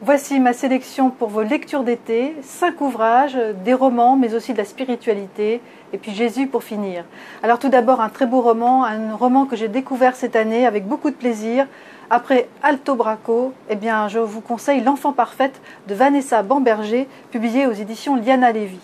Voici ma sélection pour vos lectures d'été, 5 ouvrages, des romans, mais aussi de la spiritualité, et puis Jésus pour finir. Alors tout d'abord un très beau roman, un roman que j'ai découvert cette année avec beaucoup de plaisir. Après Alto Braco, eh bien, je vous conseille L'Enfant Parfaite de Vanessa Bamberger, publié aux éditions Liana Levy.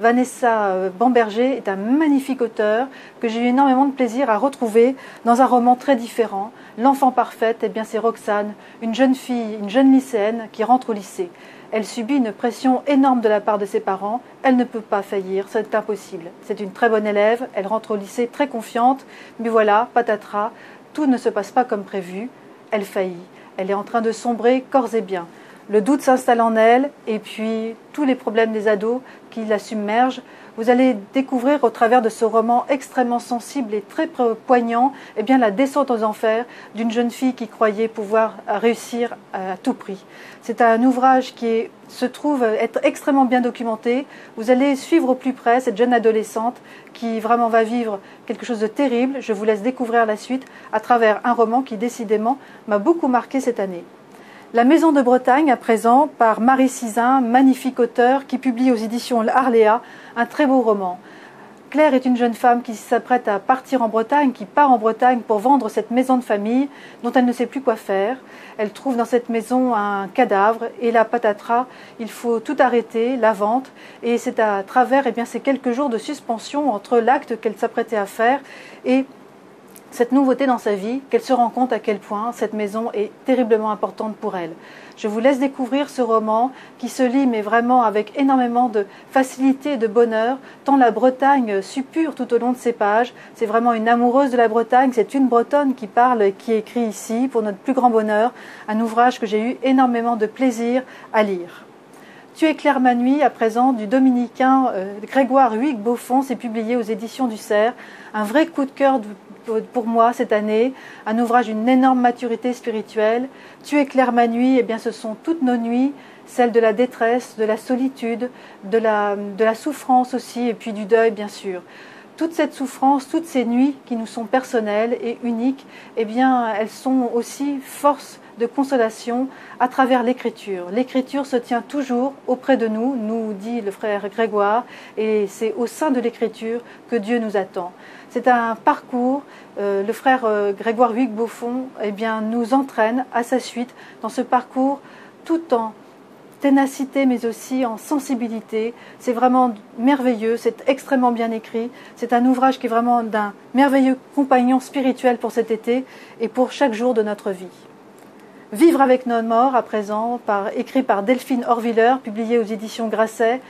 Vanessa Bamberger est un magnifique auteur que j'ai eu énormément de plaisir à retrouver dans un roman très différent. L'Enfant Parfaite, eh bien, c'est Roxane, une jeune fille, une jeune lycéenne qui rentre au lycée. Elle subit une pression énorme de la part de ses parents, elle ne peut pas faillir, c'est impossible. C'est une très bonne élève, elle rentre au lycée très confiante, mais voilà, patatras, tout ne se passe pas comme prévu, elle faillit, elle est en train de sombrer corps et biens. Le doute s'installe en elle et puis tous les problèmes des ados qui la submergent. Vous allez découvrir au travers de ce roman extrêmement sensible et très poignant eh bien, la descente aux enfers d'une jeune fille qui croyait pouvoir réussir à tout prix. C'est un ouvrage qui se trouve être extrêmement bien documenté. Vous allez suivre au plus près cette jeune adolescente qui vraiment va vivre quelque chose de terrible. Je vous laisse découvrir la suite à travers un roman qui décidément m'a beaucoup marqué cette année. La Maison de Bretagne, à présent, par Marie Sizun, magnifique auteure, qui publie aux éditions Arléa un très beau roman. Claire est une jeune femme qui s'apprête à partir en Bretagne, qui part en Bretagne pour vendre cette maison de famille dont elle ne sait plus quoi faire. Elle trouve dans cette maison un cadavre et la patatras, il faut tout arrêter, la vente. Et c'est à travers ces quelques jours de suspension entre l'acte qu'elle s'apprêtait à faire et cette nouveauté dans sa vie, qu'elle se rend compte à quel point cette maison est terriblement importante pour elle. Je vous laisse découvrir ce roman qui se lit mais vraiment avec énormément de facilité et de bonheur, tant la Bretagne suppure tout au long de ses pages. C'est vraiment une amoureuse de la Bretagne, c'est une Bretonne qui parle et qui écrit ici, pour notre plus grand bonheur, un ouvrage que j'ai eu énormément de plaisir à lire. Tu éclaires ma nuit, à présent, du dominicain Grégoire Huyghe-Beaufond, c'est publié aux éditions du Cerf. Un vrai coup de cœur pour moi cette année, un ouvrage d'une énorme maturité spirituelle. Tu éclaires ma nuit, eh bien ce sont toutes nos nuits, celles de la détresse, de la solitude, de la souffrance aussi, et puis du deuil bien sûr. Toute cette souffrance, toutes ces nuits qui nous sont personnelles et uniques, eh bien elles sont aussi force de consolation à travers l'écriture. L'écriture se tient toujours auprès de nous, nous dit le frère Grégoire, et c'est au sein de l'écriture que Dieu nous attend. C'est un parcours, le frère Grégoire Huyghe-Beaufond eh bien, nous entraîne à sa suite dans ce parcours tout en ténacité mais aussi en sensibilité. C'est vraiment merveilleux, c'est extrêmement bien écrit. C'est un ouvrage qui est vraiment d'un merveilleux compagnon spirituel pour cet été et pour chaque jour de notre vie. Vivre avec nos morts, à présent, écrit par Delphine Horviller, publié aux éditions Grasset.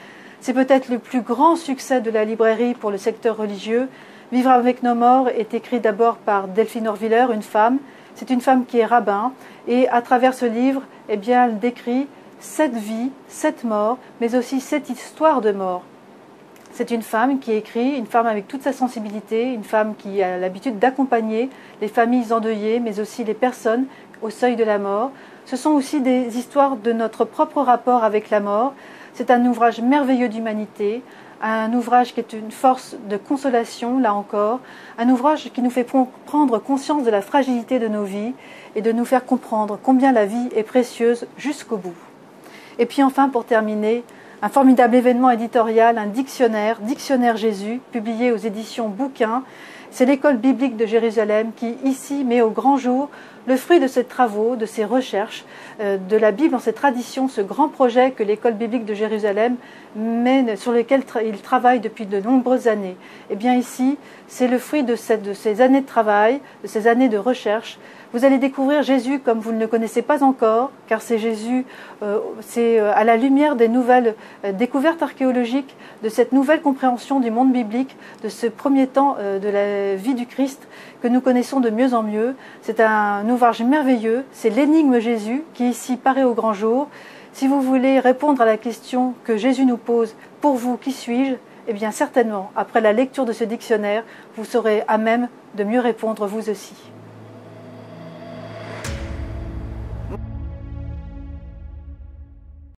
C'est peut-être le plus grand succès de la librairie pour le secteur religieux. Vivre avec nos morts est écrit d'abord par Delphine Horviller, une femme. C'est une femme qui est rabbin. Et à travers ce livre, eh bien, elle décrit 7 vies, 7 morts, mais aussi 7 histoires de mort. C'est une femme qui écrit, une femme avec toute sa sensibilité, une femme qui a l'habitude d'accompagner les familles endeuillées, mais aussi les personnes au seuil de la mort. Ce sont aussi des histoires de notre propre rapport avec la mort. C'est un ouvrage merveilleux d'humanité, un ouvrage qui est une force de consolation, là encore, un ouvrage qui nous fait prendre conscience de la fragilité de nos vies et de nous faire comprendre combien la vie est précieuse jusqu'au bout. Et puis enfin, pour terminer, un formidable événement éditorial, un dictionnaire, Dictionnaire Jésus, publié aux éditions Bouquin. C'est l'école biblique de Jérusalem qui, ici, met au grand jour le fruit de ses travaux, de ses recherches, de la Bible dans ses traditions, ce grand projet que l'école biblique de Jérusalem mène, sur lequel il travaille depuis de nombreuses années. Et bien ici, c'est le fruit de ces années de travail, de ces années de recherche. Vous allez découvrir Jésus comme vous ne le connaissez pas encore, car c'est Jésus, c'est à la lumière des nouvelles découvertes archéologiques, de cette nouvelle compréhension du monde biblique, de ce premier temps de la vie du Christ que nous connaissons de mieux en mieux. C'est un ouvrage merveilleux, c'est l'énigme Jésus qui ici paraît au grand jour. Si vous voulez répondre à la question que Jésus nous pose, pour vous, qui suis-je ? Eh bien certainement, après la lecture de ce dictionnaire, vous serez à même de mieux répondre vous aussi.